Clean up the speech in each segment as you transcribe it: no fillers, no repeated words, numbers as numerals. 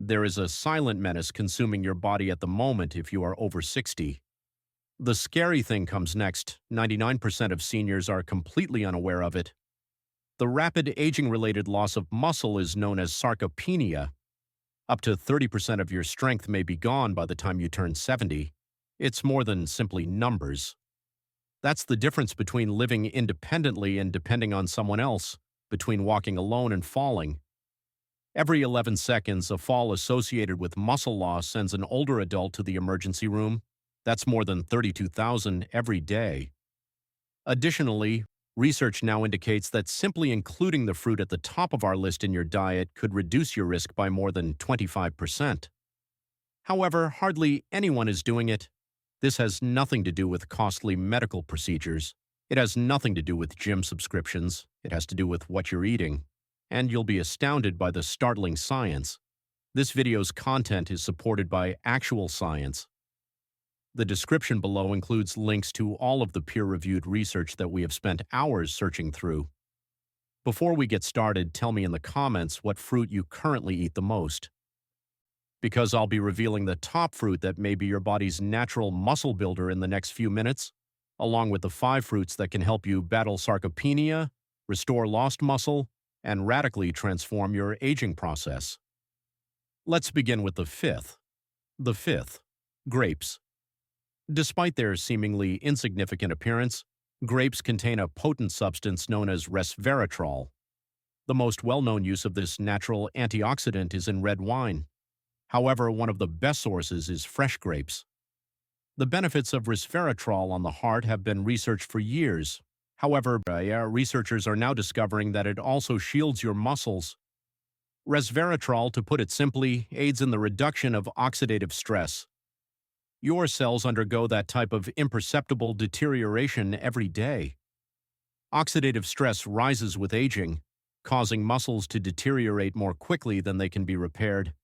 There is a silent menace consuming your body at the moment if you are over 60. The scary thing comes next. 99% of seniors are completely unaware of it. The rapid aging-related loss of muscle is known as sarcopenia. Up to 30% of your strength may be gone by the time you turn 70. It's more than simply numbers. That's the difference between living independently and depending on someone else, between walking alone and falling. Every 11 seconds, a fall associated with muscle loss sends an older adult to the emergency room. That's more than 32,000 every day. Additionally, research now indicates that simply including the fruit at the top of our list in your diet could reduce your risk by more than 25%. However, hardly anyone is doing it. This has nothing to do with costly medical procedures. It has nothing to do with gym subscriptions. It has to do with what you're eating. And you'll be astounded by the startling science. This video's content is supported by actual science. The description below includes links to all of the peer-reviewed research that we have spent hours searching through. Before we get started, tell me in the comments what fruit you currently eat the most. Because I'll be revealing the top fruit that may be your body's natural muscle builder in the next few minutes, along with the 5 fruits that can help you battle sarcopenia, restore lost muscle, and radically transform your aging process. Let's begin with the 5th. The 5th, grapes. Despite their seemingly insignificant appearance, grapes contain a potent substance known as resveratrol. The most well-known use of this natural antioxidant is in red wine. However, one of the best sources is fresh grapes. The benefits of resveratrol on the heart have been researched for years. However, researchers are now discovering that it also shields your muscles. Resveratrol, to put it simply, aids in the reduction of oxidative stress. Your cells undergo that type of imperceptible deterioration every day. Oxidative stress rises with aging, causing muscles to deteriorate more quickly than they can be repaired.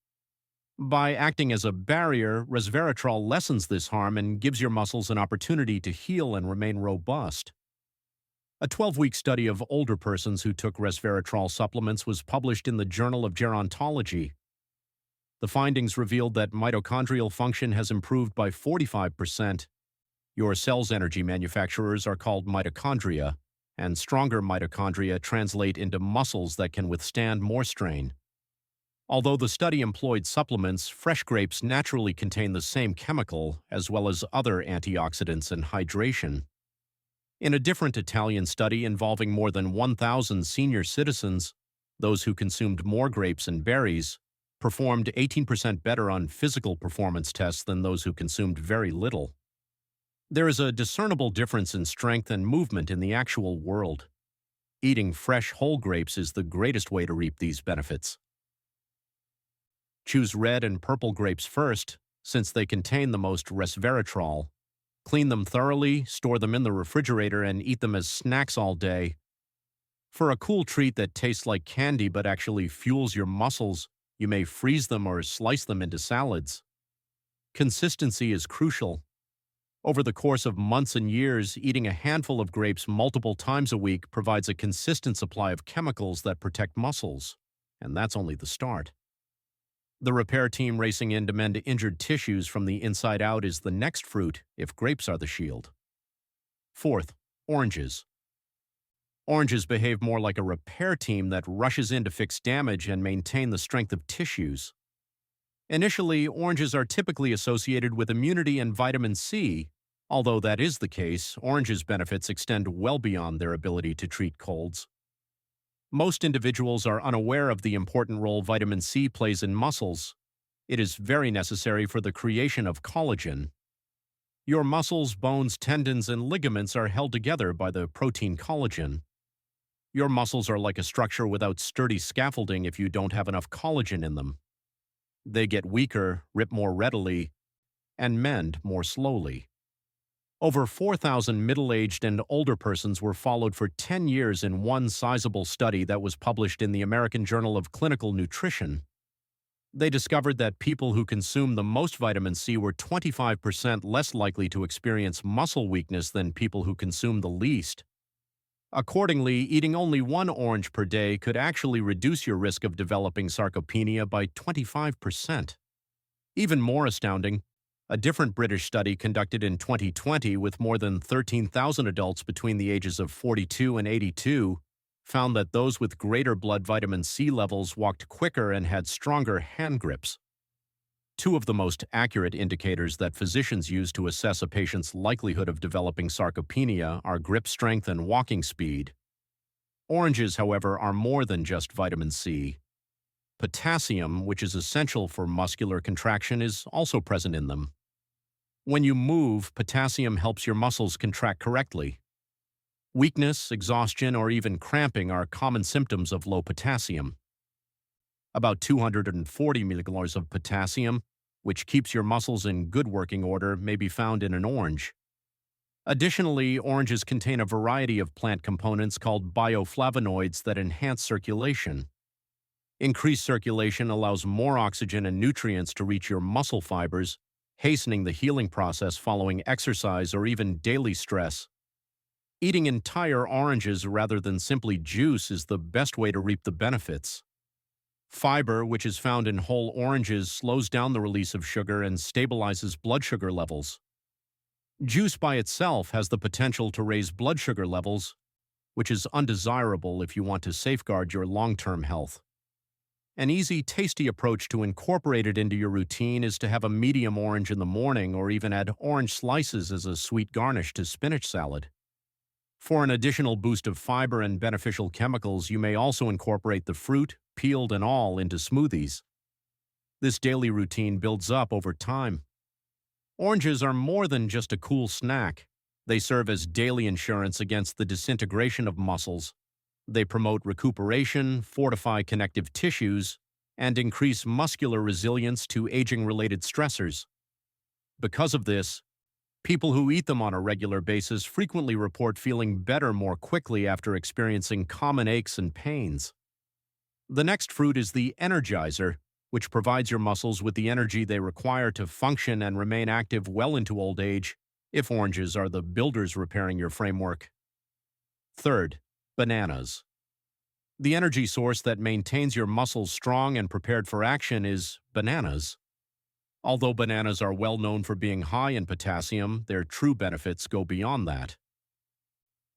By acting as a barrier, resveratrol lessens this harm and gives your muscles an opportunity to heal and remain robust. A 12-week study of older persons who took resveratrol supplements was published in the Journal of Gerontology. The findings revealed that mitochondrial function has improved by 45%. Your cell's energy manufacturers are called mitochondria, and stronger mitochondria translate into muscles that can withstand more strain. Although the study employed supplements, fresh grapes naturally contain the same chemical, as well as other antioxidants and hydration. In a different Italian study involving more than 1,000 senior citizens, those who consumed more grapes and berries performed 18% better on physical performance tests than those who consumed very little. There is a discernible difference in strength and movement in the actual world. Eating fresh whole grapes is the greatest way to reap these benefits. Choose red and purple grapes first, since they contain the most resveratrol. Clean them thoroughly, store them in the refrigerator, and eat them as snacks all day. For a cool treat that tastes like candy but actually fuels your muscles, you may freeze them or slice them into salads. Consistency is crucial. Over the course of months and years, eating a handful of grapes multiple times a week provides a consistent supply of chemicals that protect muscles. And that's only the start. The repair team racing in to mend injured tissues from the inside out is the next fruit, if grapes are the shield. 4th, oranges. Oranges behave more like a repair team that rushes in to fix damage and maintain the strength of tissues. Initially, oranges are typically associated with immunity and vitamin C. Although that is the case, oranges' benefits extend well beyond their ability to treat colds. Most individuals are unaware of the important role vitamin C plays in muscles. It is very necessary for the creation of collagen. Your muscles, bones, tendons, and ligaments are held together by the protein collagen. Your muscles are like a structure without sturdy scaffolding if you don't have enough collagen in them. They get weaker, rip more readily, and mend more slowly. Over 4,000 middle-aged and older persons were followed for 10 years in one sizable study that was published in the American Journal of Clinical Nutrition. They discovered that people who consumed the most vitamin C were 25% less likely to experience muscle weakness than people who consumed the least. Accordingly, eating only one orange per day could actually reduce your risk of developing sarcopenia by 25%. Even more astounding, a different British study conducted in 2020 with more than 13,000 adults between the ages of 42 and 82 found that those with greater blood vitamin C levels walked quicker and had stronger hand grips. Two of the most accurate indicators that physicians use to assess a patient's likelihood of developing sarcopenia are grip strength and walking speed. Oranges, however, are more than just vitamin C. Potassium, which is essential for muscular contraction, is also present in them. When you move, potassium helps your muscles contract correctly. Weakness, exhaustion, or even cramping are common symptoms of low potassium. About 240 millimoles of potassium, which keeps your muscles in good working order, may be found in an orange. Additionally, oranges contain a variety of plant components called bioflavonoids that enhance circulation. Increased circulation allows more oxygen and nutrients to reach your muscle fibers, hastening the healing process following exercise or even daily stress. Eating entire oranges rather than simply juice is the best way to reap the benefits. Fiber, which is found in whole oranges, slows down the release of sugar and stabilizes blood sugar levels. Juice by itself has the potential to raise blood sugar levels, which is undesirable if you want to safeguard your long-term health. An easy, tasty approach to incorporate it into your routine is to have a medium orange in the morning or even add orange slices as a sweet garnish to spinach salad. For an additional boost of fiber and beneficial chemicals, you may also incorporate the fruit, peeled and all, into smoothies. This daily routine builds up over time. Oranges are more than just a cool snack. They serve as daily insurance against the disintegration of muscles. They promote recuperation, fortify connective tissues, and increase muscular resilience to aging-related stressors. Because of this, people who eat them on a regular basis frequently report feeling better more quickly after experiencing common aches and pains. The next fruit is the energizer, which provides your muscles with the energy they require to function and remain active well into old age, if oranges are the builders repairing your framework. Third, bananas. The energy source that maintains your muscles strong and prepared for action is bananas. Although bananas are well known for being high in potassium, their true benefits go beyond that.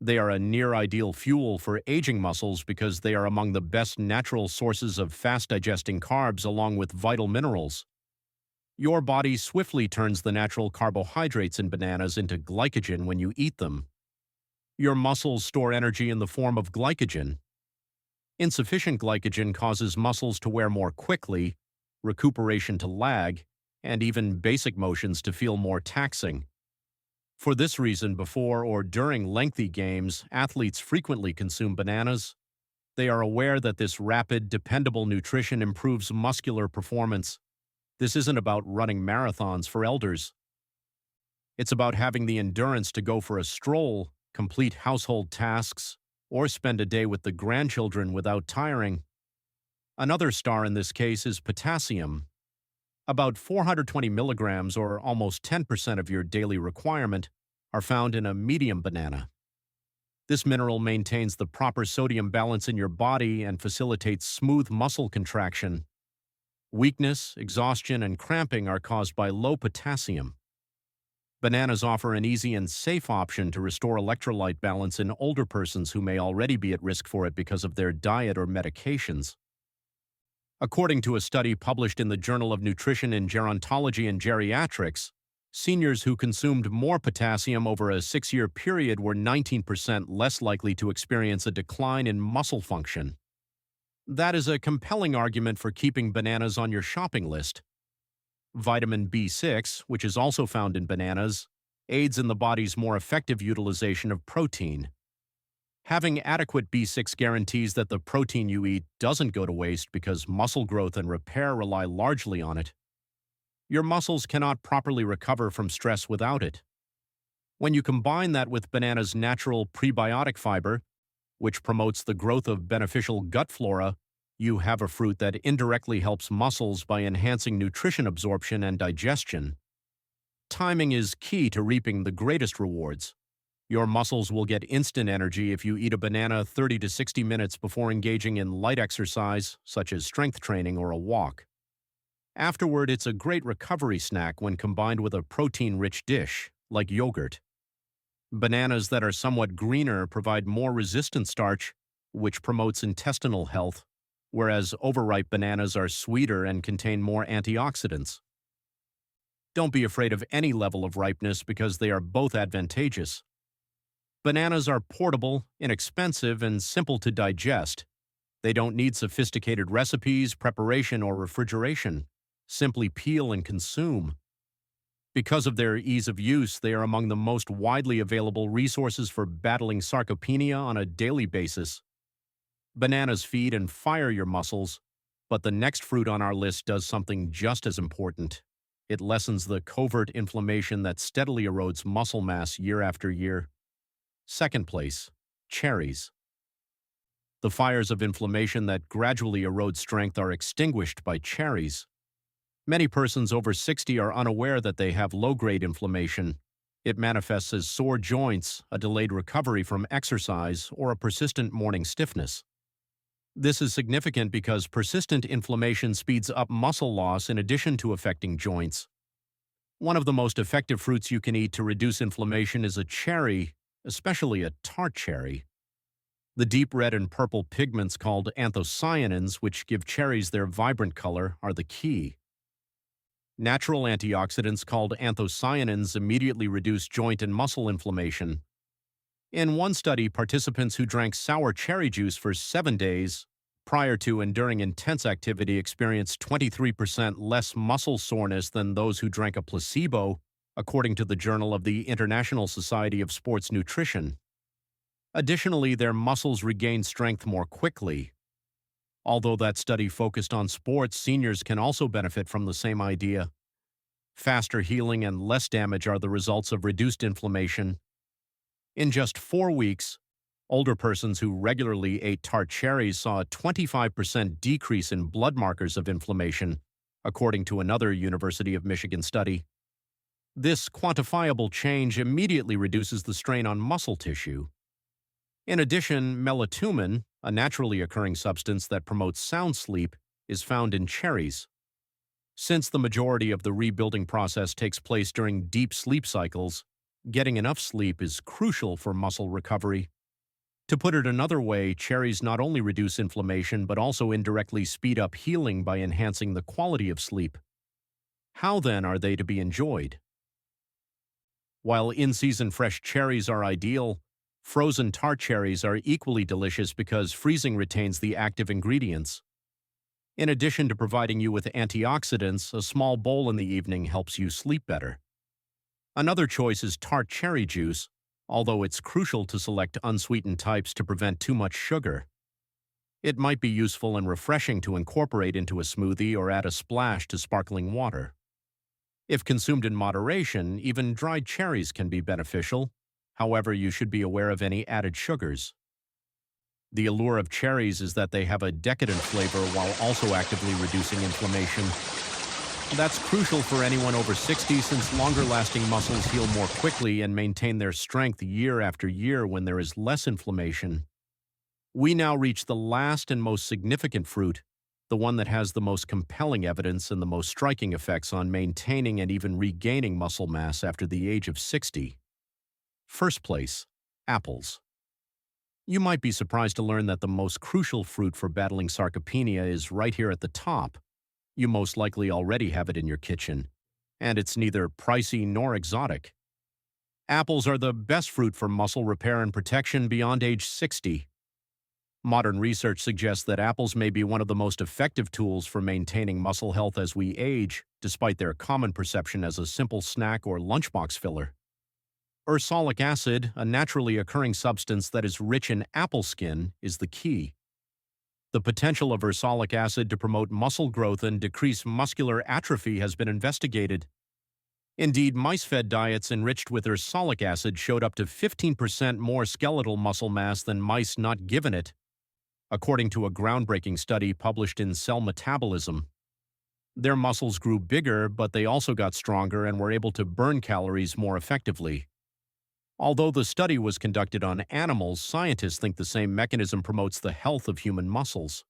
They are a near-ideal fuel for aging muscles because they are among the best natural sources of fast-digesting carbs along with vital minerals. Your body swiftly turns the natural carbohydrates in bananas into glycogen when you eat them. Your muscles store energy in the form of glycogen. Insufficient glycogen causes muscles to wear more quickly, recuperation to lag, and even basic motions to feel more taxing. For this reason, before or during lengthy games, athletes frequently consume bananas. They are aware that this rapid, dependable nutrition improves muscular performance. This isn't about running marathons for elders. It's about having the endurance to go for a stroll, complete household tasks, or spend a day with the grandchildren without tiring. Another star in this case is potassium. About 420 milligrams, or almost 10% of your daily requirement, are found in a medium banana. This mineral maintains the proper sodium balance in your body and facilitates smooth muscle contraction. Weakness, exhaustion, and cramping are caused by low potassium. Bananas offer an easy and safe option to restore electrolyte balance in older persons who may already be at risk for it because of their diet or medications. According to a study published in the Journal of Nutrition in Gerontology and Geriatrics, seniors who consumed more potassium over a 6-year period were 19% less likely to experience a decline in muscle function. That is a compelling argument for keeping bananas on your shopping list. Vitamin B6, which is also found in bananas, aids in the body's more effective utilization of protein. Having adequate B6 guarantees that the protein you eat doesn't go to waste because muscle growth and repair rely largely on it. Your muscles cannot properly recover from stress without it. When you combine that with banana's natural prebiotic fiber, which promotes the growth of beneficial gut flora, you have a fruit that indirectly helps muscles by enhancing nutrition absorption and digestion. Timing is key to reaping the greatest rewards. Your muscles will get instant energy if you eat a banana 30 to 60 minutes before engaging in light exercise, such as strength training or a walk. Afterward, it's a great recovery snack when combined with a protein-rich dish, like yogurt. Bananas that are somewhat greener provide more resistant starch, which promotes intestinal health, whereas overripe bananas are sweeter and contain more antioxidants. Don't be afraid of any level of ripeness because they are both advantageous. Bananas are portable, inexpensive, and simple to digest. They don't need sophisticated recipes, preparation, or refrigeration. Simply peel and consume. Because of their ease of use, they are among the most widely available resources for battling sarcopenia on a daily basis. Bananas feed and fire your muscles, but the next fruit on our list does something just as important. It lessens the covert inflammation that steadily erodes muscle mass year after year. Second place, cherries. The fires of inflammation that gradually erode strength are extinguished by cherries. Many persons over 60 are unaware that they have low-grade inflammation. It manifests as sore joints, a delayed recovery from exercise, or a persistent morning stiffness. This is significant because persistent inflammation speeds up muscle loss in addition to affecting joints. One of the most effective fruits you can eat to reduce inflammation is a cherry, especially a tart cherry. The deep red and purple pigments called anthocyanins, which give cherries their vibrant color, are the key. Natural antioxidants called anthocyanins immediately reduce joint and muscle inflammation. In one study, participants who drank sour cherry juice for 7 days prior to and during intense activity experienced 23% less muscle soreness than those who drank a placebo, according to the Journal of the International Society of Sports Nutrition. Additionally, their muscles regained strength more quickly. Although that study focused on sports, seniors can also benefit from the same idea. Faster healing and less damage are the results of reduced inflammation. In just 4 weeks, older persons who regularly ate tart cherries saw a 25% decrease in blood markers of inflammation, according to another University of Michigan study. This quantifiable change immediately reduces the strain on muscle tissue. In addition, melatonin, a naturally occurring substance that promotes sound sleep, is found in cherries. Since the majority of the rebuilding process takes place during deep sleep cycles, getting enough sleep is crucial for muscle recovery. To put it another way, cherries not only reduce inflammation but also indirectly speed up healing by enhancing the quality of sleep. How then are they to be enjoyed? While in-season fresh cherries are ideal, frozen tart cherries are equally delicious because freezing retains the active ingredients. In addition to providing you with antioxidants, a small bowl in the evening helps you sleep better. Another choice is tart cherry juice, although it's crucial to select unsweetened types to prevent too much sugar. It might be useful and refreshing to incorporate into a smoothie or add a splash to sparkling water. If consumed in moderation, even dried cherries can be beneficial. However, you should be aware of any added sugars. The allure of cherries is that they have a decadent flavor while also actively reducing inflammation. That's crucial for anyone over 60 since longer-lasting muscles heal more quickly and maintain their strength year after year when there is less inflammation. We now reach the last and most significant fruit, the one that has the most compelling evidence and the most striking effects on maintaining and even regaining muscle mass after the age of 60. First place, apples. You might be surprised to learn that the most crucial fruit for battling sarcopenia is right here at the top. You most likely already have it in your kitchen, and it's neither pricey nor exotic. Apples are the best fruit for muscle repair and protection beyond age 60. Modern research suggests that apples may be one of the most effective tools for maintaining muscle health as we age, despite their common perception as a simple snack or lunchbox filler. Ursolic acid, a naturally occurring substance that is rich in apple skin, is the key. The potential of ursolic acid to promote muscle growth and decrease muscular atrophy has been investigated. Indeed, mice-fed diets enriched with ursolic acid showed up to 15% more skeletal muscle mass than mice not given it, according to a groundbreaking study published in Cell Metabolism. Their muscles grew bigger, but they also got stronger and were able to burn calories more effectively. Although the study was conducted on animals, scientists think the same mechanism promotes the health of human muscles.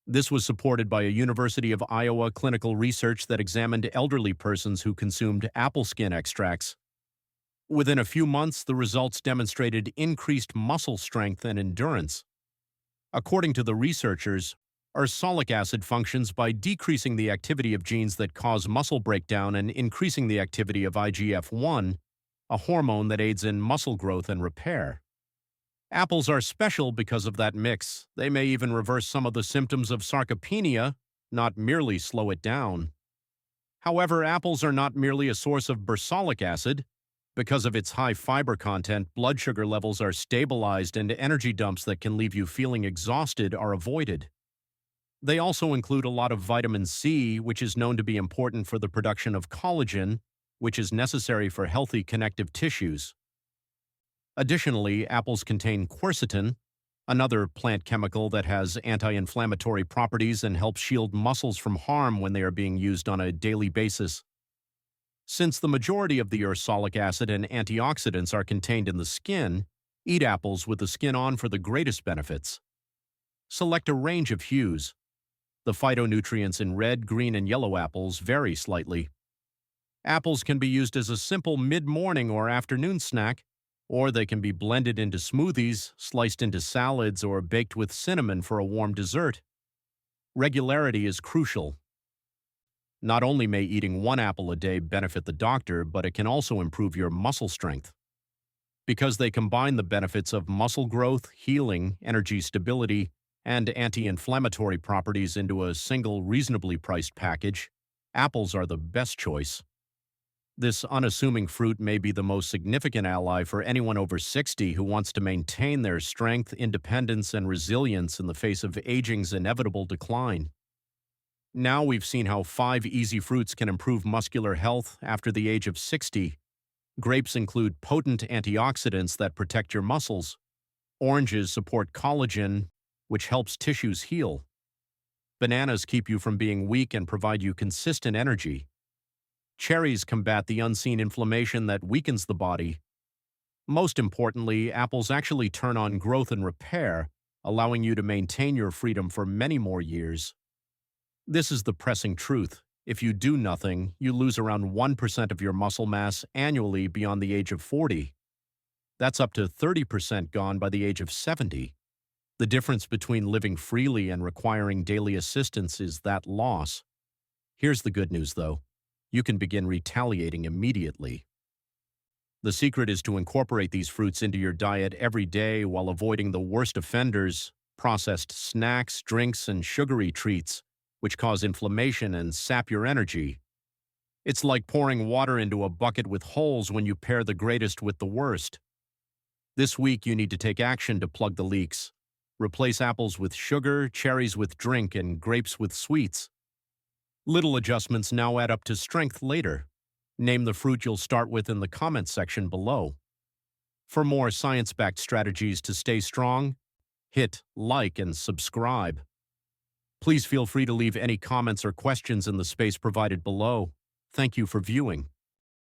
This was supported by a University of Iowa clinical research that examined elderly persons who consumed apple skin extracts. Within a few months, the results demonstrated increased muscle strength and endurance. According to the researchers, ursolic acid functions by decreasing the activity of genes that cause muscle breakdown and increasing the activity of IGF-1, a hormone that aids in muscle growth and repair. Apples are special because of that mix. They may even reverse some of the symptoms of sarcopenia, not merely slow it down. However, apples are not merely a source of ursolic acid. Because of its high fiber content, blood sugar levels are stabilized and energy dumps that can leave you feeling exhausted are avoided. They also include a lot of vitamin C, which is known to be important for the production of collagen, which is necessary for healthy connective tissues. Additionally, apples contain quercetin, another plant chemical that has anti-inflammatory properties and helps shield muscles from harm when they are being used on a daily basis. Since the majority of the ursolic acid and antioxidants are contained in the skin, eat apples with the skin on for the greatest benefits. Select a range of hues. The phytonutrients in red, green, and yellow apples vary slightly. Apples can be used as a simple mid-morning or afternoon snack, or they can be blended into smoothies, sliced into salads, or baked with cinnamon for a warm dessert. Regularity is crucial. Not only may eating one apple a day benefit the doctor, but it can also improve your muscle strength. Because they combine the benefits of muscle growth, healing, energy stability, and anti-inflammatory properties into a single reasonably priced package, apples are the best choice. This unassuming fruit may be the most significant ally for anyone over 60 who wants to maintain their strength, independence, and resilience in the face of aging's inevitable decline. Now we've seen how 5 easy fruits can improve muscular health after the age of 60. Grapes include potent antioxidants that protect your muscles. Oranges support collagen, which helps tissues heal. Bananas keep you from being weak and provide you consistent energy. Cherries combat the unseen inflammation that weakens the body. Most importantly, apples actually turn on growth and repair, allowing you to maintain your freedom for many more years. This is the pressing truth. If you do nothing, you lose around 1% of your muscle mass annually beyond the age of 40. That's up to 30% gone by the age of 70. The difference between living freely and requiring daily assistance is that loss. Here's the good news, though. You can begin retaliating immediately. The secret is to incorporate these fruits into your diet every day while avoiding the worst offenders, processed snacks, drinks, and sugary treats, which cause inflammation and sap your energy. It's like pouring water into a bucket with holes when you pair the greatest with the worst. This week, you need to take action to plug the leaks. Replace apples with sugar, cherries with drink, and grapes with sweets. Little adjustments now add up to strength later. Name the fruit you'll start with in the comments section below. For more science-backed strategies to stay strong, hit like and subscribe. Please feel free to leave any comments or questions in the space provided below. Thank you for viewing.